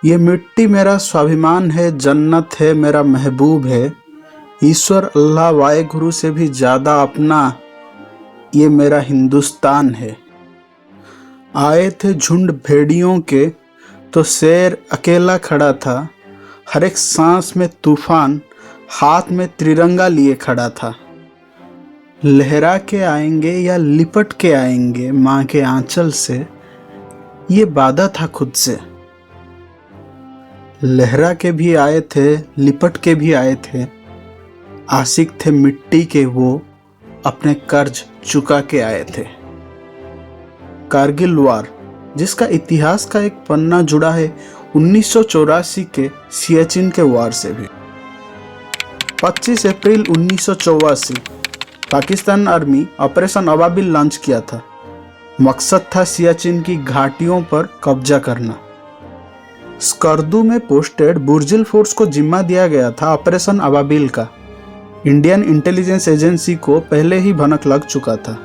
ये मिट्टी मेरा स्वाभिमान है, जन्नत है मेरा महबूब है। ईश्वर अल्लाह वाहेगुरु से भी ज़्यादा अपना ये मेरा हिंदुस्तान है। आए थे झुंड भेड़ियों के तो शेर अकेला खड़ा था। हर एक सांस में तूफान, हाथ में त्रिरंगा लिए खड़ा था। लहरा के आएंगे या लिपट के आएंगे माँ के आंचल से, ये वादा था खुद से। लहरा के भी आए थे, लिपट के भी आए थे। आशिक थे मिट्टी के वो, अपने कर्ज चुका के आए थे। कारगिल वार, जिसका इतिहास का एक पन्ना जुड़ा है 1984 के सियाचिन के वार से भी। 25 अप्रैल 1984 पाकिस्तान आर्मी ऑपरेशन अबाबिल लॉन्च किया था। मकसद था सियाचिन की घाटियों पर कब्जा करना। स्कर्दू में पोस्टेड बुर्जिल फोर्स को जिम्मा दिया गया था ऑपरेशन अबाबिल का। इंडियन इंटेलिजेंस एजेंसी को पहले ही भनक लग चुका था,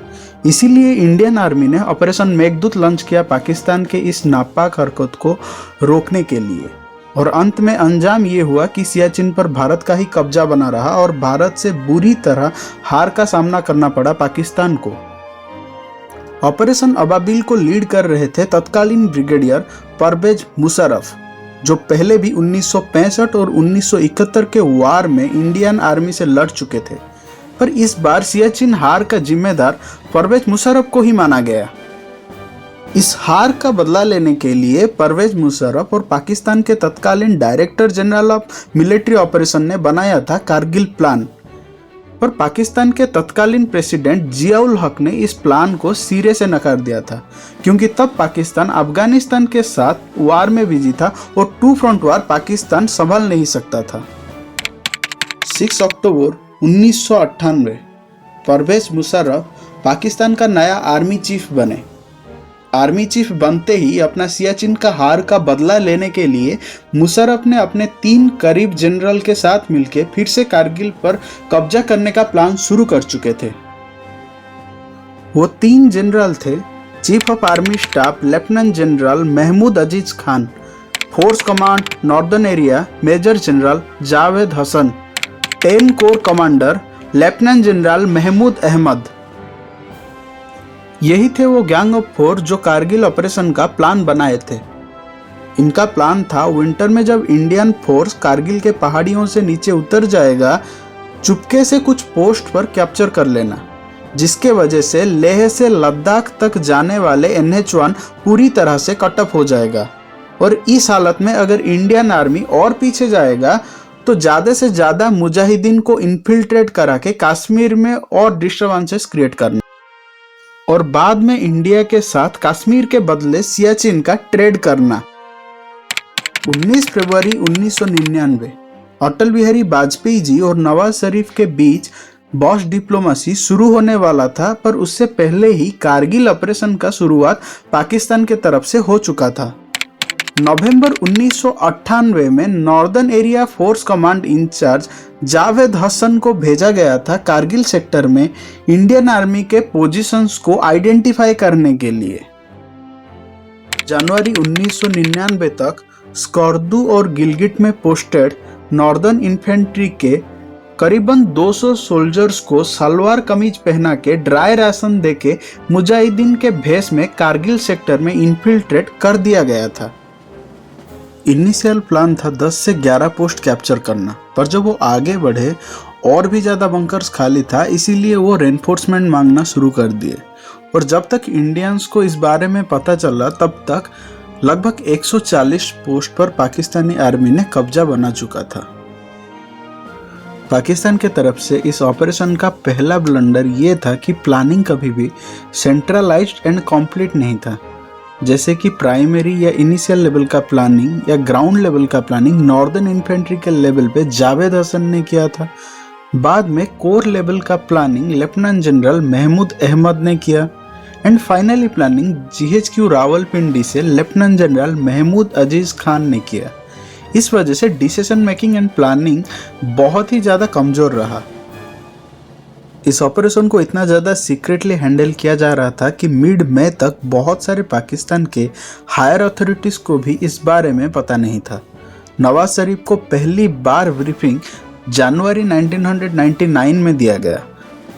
इसीलिए इंडियन आर्मी ने ऑपरेशन मेघदूत लॉन्च किया पाकिस्तान के इस नापाक हरकत को रोकने के लिए। और अंत में अंजाम ये हुआ कि सियाचिन पर भारत का ही कब्जा बना रहा और भारत से बुरी तरह हार का सामना करना पड़ा पाकिस्तान को। ऑपरेशन अबाबिल को लीड कर रहे थे तत्कालीन ब्रिगेडियर परवेज मुशर्रफ, जो पहले भी 1965 और 1971 के वार में इंडियन आर्मी से लड़ चुके थे। पर इस बार सियाचिन हार का जिम्मेदार परवेज मुशर्रफ को ही माना गया। इस हार का बदला लेने के लिए परवेज मुशर्रफ और पाकिस्तान के तत्कालीन director general of military operation ने बनाया था कारगिल प्लान। पर पाकिस्तान के तत्कालीन प्रेसिडेंट जियाउल हक ने इस प्लान को सिरे से नकार दिया था, क्योंकि तब पाकिस्तान अफगानिस्तान के साथ वार में बिजी था और टू फ्रंट वार पाकिस्तान संभाल नहीं सकता था। 6 अक्टूबर 1998 परवेज मुशर्रफ पाकिस्तान का नया आर्मी चीफ बने। आर्मी चीफ बनते ही अपना सियाचिन का हार का बदला लेने के लिए मुशर्रफ ने अपने 3 करीब जनरल के साथ मिलकर फिर से कारगिल पर कब्जा करने का प्लान शुरू कर चुके थे। वो 3 जनरल थे: chief of army staff lieutenant general Mahmud Aziz Khan, force command northern area major general Javed Hasan, 10 corps commander lieutenant general Mahmud Ahmed. यही थे वो गैंग ऑफ 4 जो कारगिल ऑपरेशन का प्लान बनाए थे। इनका प्लान था विंटर में जब इंडियन फोर्स कारगिल के पहाड़ियों से नीचे उतर जाएगा, चुपके से कुछ पोस्ट पर कैप्चर कर लेना, जिसके वजह से लेह से लद्दाख तक जाने वाले NH-1 पूरी तरह से कट ऑफ हो जाएगा। और इस हालत में अगर इंडियन आर्मी और पीछे जाएगा तो ज़्यादा से ज़्यादा मुजाहिदीन को इन्फिल्ट्रेट करा के कश्मीर में और डिस्टर्बेंसेस क्रिएट करना और बाद में इंडिया के साथ कश्मीर के बदले सियाचिन का ट्रेड करना। 19 फरवरी 1999 अटल बिहारी वाजपेयी जी और नवाज शरीफ के बीच बॉस डिप्लोमेसी शुरू होने वाला था, पर उससे पहले ही कारगिल ऑपरेशन का शुरुआत पाकिस्तान के तरफ से हो चुका था। नवंबर 1998 में northern area force command incharge Javed Hasan को भेजा गया था कारगिल सेक्टर में इंडियन आर्मी के पोजीशंस को आइडेंटिफाई करने के लिए। जनवरी 1999 तक स्कर्दू और गिलगिट में पोस्टेड नॉर्दर्न इन्फेंट्री के करीबन 200 सोल्जर्स को सलवार कमीज पहना के ड्राई राशन देके मुजाहिदीन के भेष में कारगिल सेक्टर में इन्फिल्ट्रेट कर दिया गया था। इनिशियल प्लान था 10 से 11 पोस्ट कैप्चर करना, पर जब वो आगे बढ़े और भी ज़्यादा बंकर्स खाली था, इसीलिए वो रेनफोर्समेंट मांगना शुरू कर दिए। और जब तक इंडियंस को इस बारे में पता चला, तब तक लगभग 140 पोस्ट पर पाकिस्तानी आर्मी ने कब्जा बना चुका था। पाकिस्तान के तरफ से इस ऑपरेशन का पहला ब्लंडर ये था कि प्लानिंग कभी भी सेंट्रलाइज्ड एंड कंप्लीट नहीं था। जैसे कि प्राइमरी या इनिशियल लेवल का प्लानिंग या ग्राउंड लेवल का प्लानिंग नॉर्दर्न इन्फेंट्री के लेवल पे जावेद हसन ने किया था। बाद में कोर लेवल का planning lieutenant general Mahmud Ahmed ने किया and finally planning GHQ Rawalpindi से लेफ्टिनेंट जनरल महमूद अजीज खान ने किया। इस वजह से डिसीजन मेकिंग एंड प्लानिंग बहुत ही ज़्यादा कमज़ोर रहा। इस ऑपरेशन को इतना ज़्यादा सीक्रेटली हैंडल किया जा रहा था कि मिड मई तक बहुत सारे पाकिस्तान के हायर अथॉरिटीज़ को भी इस बारे में पता नहीं था। नवाज शरीफ को पहली बार ब्रीफिंग जनवरी 1999 में दिया गया,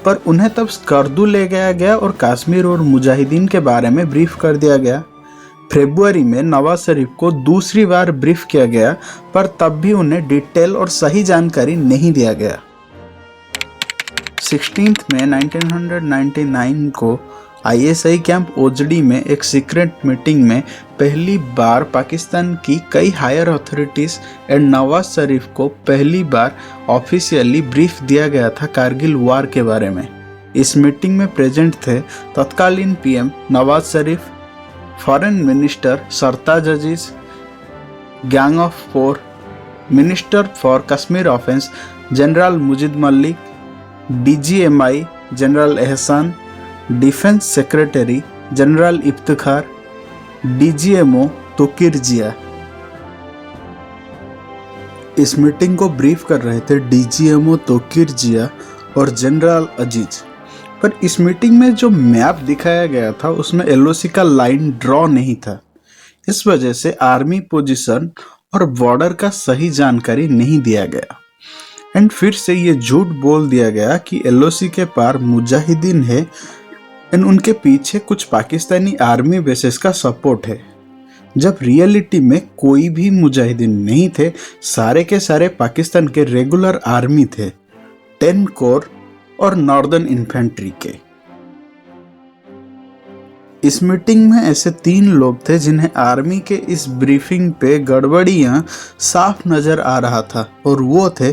पर उन्हें तब स्कर्दू ले गया गया और कश्मीर और मुजाहिदीन के बारे में ब्रीफ कर दिया गया। फरवरी में नवाज शरीफ को दूसरी बार ब्रीफ किया गया, पर तब भी उन्हें डिटेल और सही जानकारी नहीं दिया गया। 16 मई 1999 को ISI कैंप ओजडी में एक सीक्रेट मीटिंग में पहली बार पाकिस्तान की कई higher authorities and Nawaz Sharif को पहली बार ऑफिशियली ब्रीफ दिया गया था कारगिल वार के बारे में। इस मीटिंग में प्रेजेंट थे तत्कालीन PM Nawaz Sharif, foreign minister Sartaj Aziz, gang of 4, minister for Kashmir affairs general Mujeed Malik, DGMI general Ehsan, defence secretary general Iftikhar, DGMO Tauqir Zia. इस मीटिंग को ब्रीफ कर रहे थे DGMO तोकीर जिया और जनरल अजीज। पर इस मीटिंग में जो मैप दिखाया गया था उसमें LOC का लाइन ड्रॉ नहीं था। इस वजह से आर्मी पोजीशन और बॉर्डर का सही जानकारी नहीं दिया गया एंड फिर से ये झूठ बोल दिया गया कि LOC के पार मुजाहिदीन है एंड उनके पीछे कुछ पाकिस्तानी आर्मी बेसेस का सपोर्ट है, जब रियलिटी में कोई भी मुजाहिदीन नहीं थे। सारे के सारे पाकिस्तान के रेगुलर आर्मी थे, 10 कोर और नॉर्दर्न इन्फेंट्री के। इस मीटिंग में ऐसे 3 लोग थे जिन्हें आर्मी के इस ब्रीफिंग पे गड़बड़ियां साफ नजर आ रहा था, और वो थे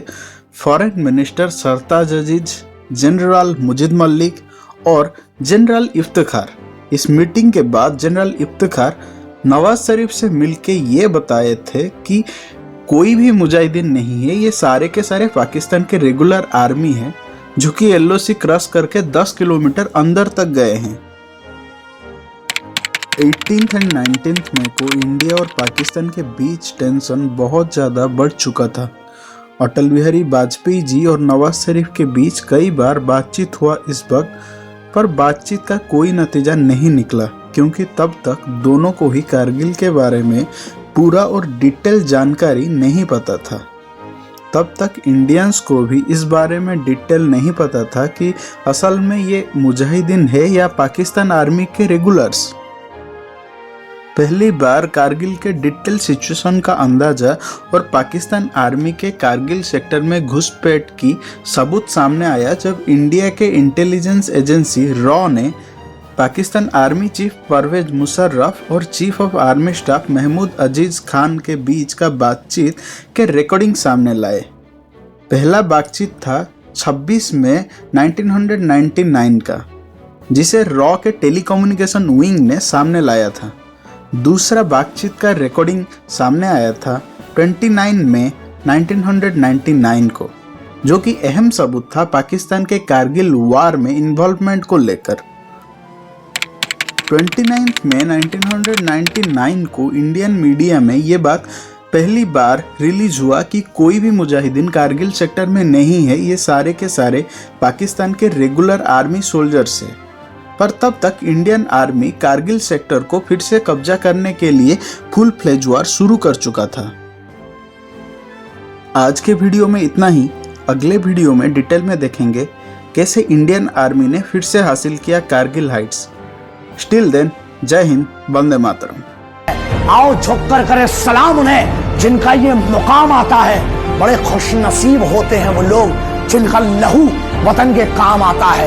फॉरेन मिनिस्टर सरताज अजीज, जनरल मुजीद मलिक और जनरल इफ्तिखार। इस मीटिंग के बाद जनरल इफ्तिखार नवाज शरीफ से मिलके ये बताए थे कि कोई भी मुजाहिदीन नहीं है, ये सारे के सारे पाकिस्तान के रेगुलर आर्मी है जो कि LOC क्रॉस करके 10 किलोमीटर अंदर तक गए हैं। 18 एंड 19 मई को इंडिया और पाकिस्तान के बीच टेंशन बहुत ज़्यादा बढ़ चुका था। अटल बिहारी वाजपेयी जी और नवाज शरीफ के बीच कई बार बातचीत हुआ इस वक्त, पर बातचीत का कोई नतीजा नहीं निकला क्योंकि तब तक दोनों को ही कारगिल के बारे में पूरा और डिटेल जानकारी नहीं पता था। तब तक इंडियंस को भी इस बारे में डिटेल नहीं पता था कि असल में ये मुजाहिदीन है या पाकिस्तान आर्मी के रेगुलर्स। पहली बार कारगिल के डिटेल सिचुएशन का अंदाजा और पाकिस्तान आर्मी के कारगिल सेक्टर में घुसपैठ की सबूत सामने आया जब इंडिया के इंटेलिजेंस एजेंसी रॉ ने पाकिस्तान आर्मी चीफ परवेज मुशर्रफ और chief of army staff Mahmood Aziz Khan के बीच का बातचीत के रिकॉर्डिंग सामने लाए। पहला बातचीत था 26 मई 1999 का, जिसे रॉ के टेलीकम्युनिकेशन विंग ने सामने लाया था। दूसरा बातचीत का रिकॉर्डिंग सामने आया था 29 मई 1999 को, जो कि अहम सबूत था पाकिस्तान के कारगिल वार में इन्वॉल्वमेंट को लेकर। 29 मई 1999 को इंडियन मीडिया में ये बात पहली बार रिलीज हुआ कि कोई भी मुजाहिदीन कारगिल सेक्टर में नहीं है, ये सारे के सारे पाकिस्तान के रेगुलर आर्मी सोल्जर्स है। पर तब तक इंडियन आर्मी कारगिल सेक्टर को फिर से कब्जा करने के लिए फुल फ्लेज वार शुरू कर चुका था। आज के वीडियो में इतना ही। अगले वीडियो में डिटेल में देखेंगे कैसे इंडियन आर्मी ने फिर से हासिल किया कारगिल हाइट्स। स्टिल देन, जय हिंद, वंदे मातरम। आओ झुककर करे सलाम उन्हें जिनका ये मुकाम आता है। बड़े खुशनसीब होते हैं वो लोग जिनका लहू वतन के काम आता है।